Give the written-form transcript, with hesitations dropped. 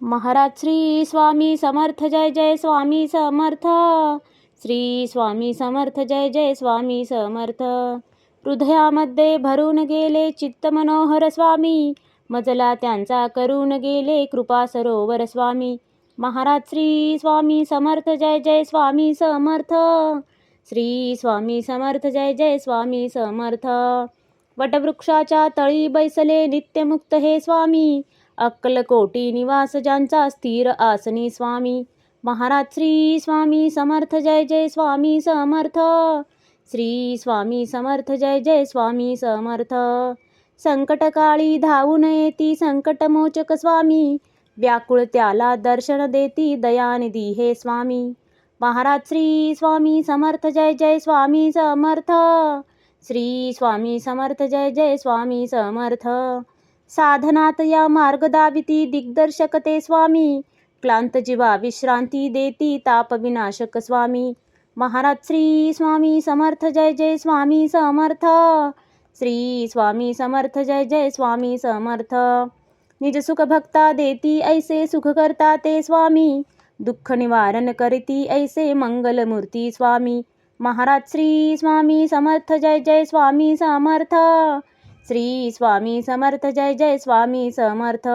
महाराज श्री स्वामी समर्थ, जय जय स्वामी समर्थ. श्री स्वामी समर्थ, जय जय स्वामी समर्थ. हृदयामध्ये भरून गेले चित्त मनोहर स्वामी, मजला त्यांचा करून गेले कृपा सरोवर स्वामी. महाराज श्री स्वामी समर्थ, जय जय स्वामी समर्थ. श्री स्वामी समर्थ, जय जय स्वामी समर्थ. वटवृक्षाच्या तळी बैसले नित्यमुक्त हे स्वामी, अक्कलकोटी निवास ज्यांचा स्थिर आसनी स्वामी. महाराज श्री स्वामी समर्थ, जय जय स्वामी समर्थ. श्री स्वामी समर्थ, जय जय स्वामी समर्थ. संकटकाळी धावून येती संकटमोचक स्वामी, व्याकुळ त्याला दर्शन देती दयानिधी हे स्वामी. महाराज श्री स्वामी समर्थ, जय जय स्वामी समर्थ. श्री स्वामी समर्थ, जय जय स्वामी समर्थ. साधनात या मार्ग दाविती दिग्दर्शक ते स्वामी, क्लांत जीवा विश्रांती देती ताप विनाशक स्वामी. महाराज श्री स्वामी समर्थ, जय जय स्वामी समर्थ. श्री स्वामी समर्थ, जय जय स्वामी समर्थ. निज सुख भक्ता देती ऐसे सुख करता ते स्वामी, दुःख निवारण करती ऐसे मंगलमूर्ती स्वामी. महाराज श्री स्वामी समर्थ, जय जय स्वामी समर्थ. श्री स्वामी समर्थ, जय जय स्वामी समर्थ.